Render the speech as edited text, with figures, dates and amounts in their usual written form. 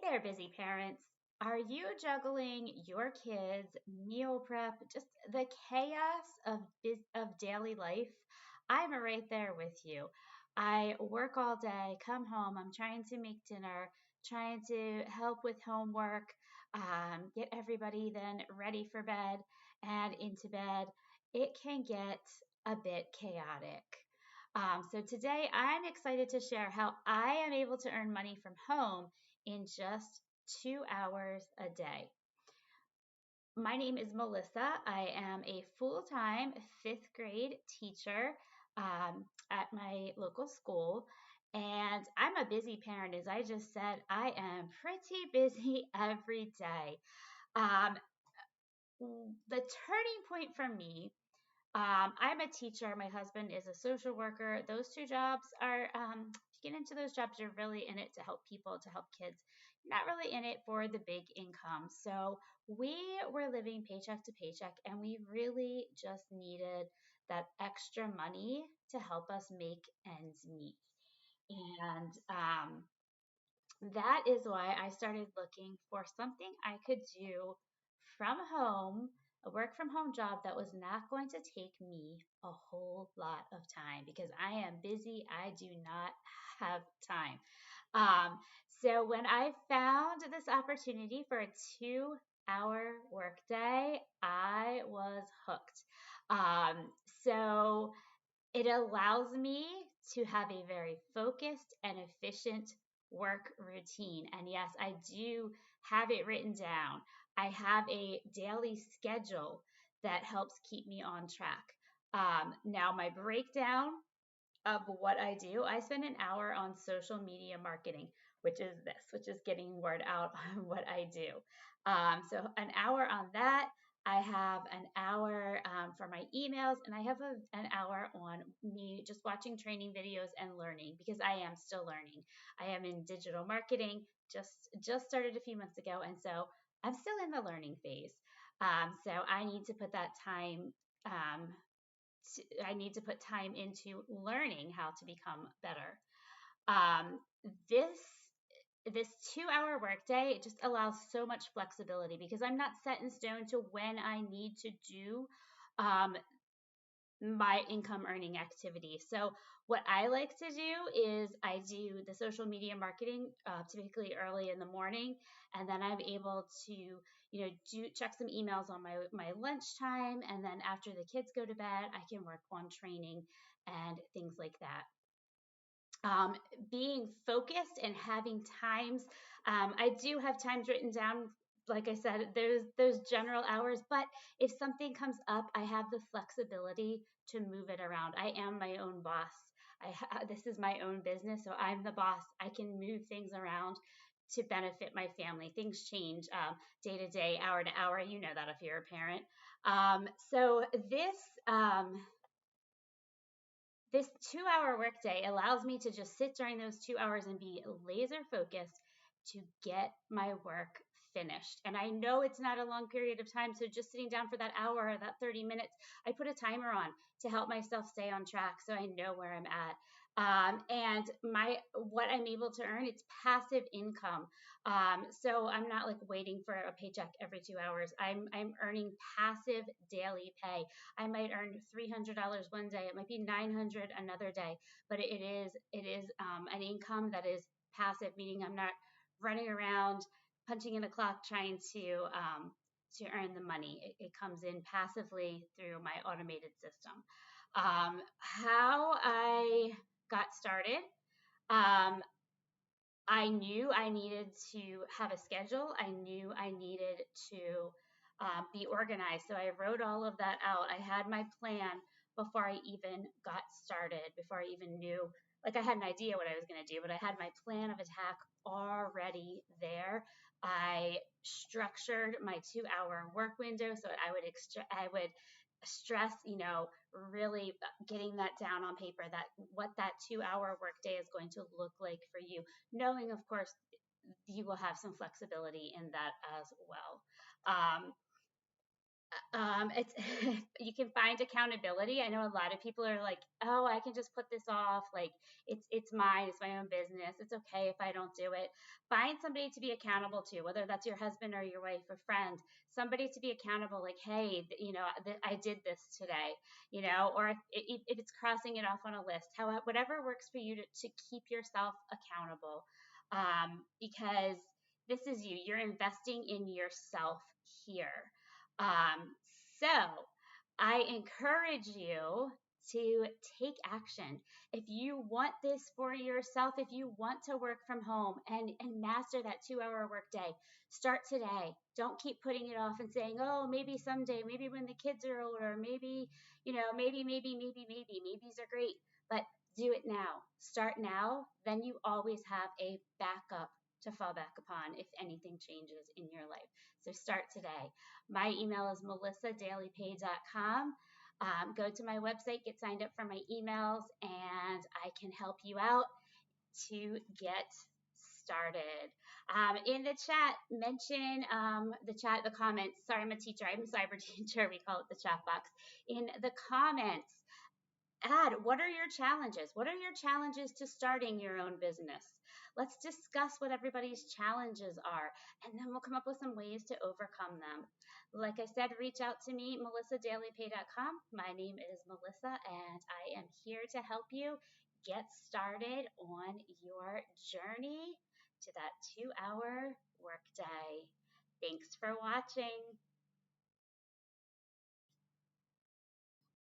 There, busy parents. Are you juggling your kids, meal prep, just the chaos of daily life? I'm right there with you. I work all day, come home, I'm trying to make dinner, trying to help with homework, get everybody then ready for bed and into bed. It can get a bit chaotic. So today I'm excited to share how I am able to earn money from home in just 2 hours a day. My name is Melissa. I am a full time fifth grade teacher at my local school. And I'm a busy parent, as I just said. I am pretty busy every day. Um, the turning point for me, I'm a teacher. My husband is a social worker. Those two jobs are, if you get into those jobs, you're really in it to help people, to help kids. You're not really in it for the big income. So we were living paycheck to paycheck, and we really just needed that extra money to help us make ends meet. And that is why I started looking for something I could do from home, a work from home job that was not going to take me a whole lot of time because I am busy. I do not have time. Um, so when I found this opportunity for a 2 hour workday, I was hooked. Um, so it allows me to have a very focused and efficient work routine. And yes, I do have it written down. I have a daily schedule that helps keep me on track. Now, my breakdown of what I do, I spend an hour on social media marketing, which is getting word out on what I do. So an hour on that. I have an hour for my emails, and I have an hour on me just watching training videos and learning because I am still learning. I am in digital marketing, just started a few months ago, and so I'm still in the learning phase. So I need to put that time I need to put time into learning how to become better. Um, this this 2 hour workday it just allows so much flexibility because I'm not set in stone to when I need to do um, my income earning activity. So what I like to do is I do the social media marketing typically early in the morning, and then I'm able to do check some emails on my lunchtime, and then after the kids go to bed, I can work on training and things like that. Um, Being focused and having times. I do have times written down. Like I said, there's those general hours, but if something comes up, I have the flexibility to move it around. I am my own boss. This is my own business, so I'm the boss. I can move things around to benefit my family. Things change day to day, hour to hour. You know that if you're a parent. So um, this 2 hour workday allows me to just sit during those 2 hours and be laser focused to get my work finished. And I know it's not a long period of time. So just sitting down for that hour or that 30 minutes, I put a timer on to help myself stay on track so I know where I'm at. And my what I'm able to earn, it's passive income. So I'm not like waiting for a paycheck every 2 hours. I'm earning passive daily pay. I might earn $300 one day. It might be 900 another day, but it is an income that is passive, meaning I'm not running around punching in a clock trying to earn the money. It comes in passively through my automated system. How I got started. Um, I knew I needed to have a schedule. I knew I needed to be organized. So I wrote all of that out. I had my plan before I even got started, before I even knew, like I had an idea what I was going to do, but I had my plan of attack already there. I structured my 2 hour work window so I would stress, really getting that down on paper that what that 2 hour workday is going to look like for you, knowing, of course, you will have some flexibility in that as well. It's you can find accountability. I know a lot of people are like, "Oh, I can just put this off. Like it's mine. It's my own business. It's okay if I don't do it." Find somebody to be accountable to, whether that's your husband or your wife or friend. Somebody to be accountable. Like, hey, I did this today. Or if it's crossing it off on a list, how whatever works for you to keep yourself accountable, because this is you. You're investing in yourself here. Um, so I encourage you to take action. If you want this for yourself, if you want to work from home and master that 2 hour workday, start today. Don't keep putting it off and saying, oh, maybe someday, maybe when the kids are older, maybe, maybe. Maybes are great, but do it now. Start now. Then you always have a backup to fall back upon if anything changes in your life. So start today. My email is melissadailypay.com. Go to my website, get signed up for my emails, and I can help you out to get started. In the chat, mention the comments. Sorry, I'm a teacher. I'm a cyber teacher. We call it the chat box. In the comments, add what are your challenges? What are your challenges to starting your own business? Let's discuss what everybody's challenges are, and then we'll come up with some ways to overcome them. Like I said, reach out to me, melissadailypay.com. My name is Melissa, and I am here to help you get started on your journey to that 2 hour workday. Thanks for watching.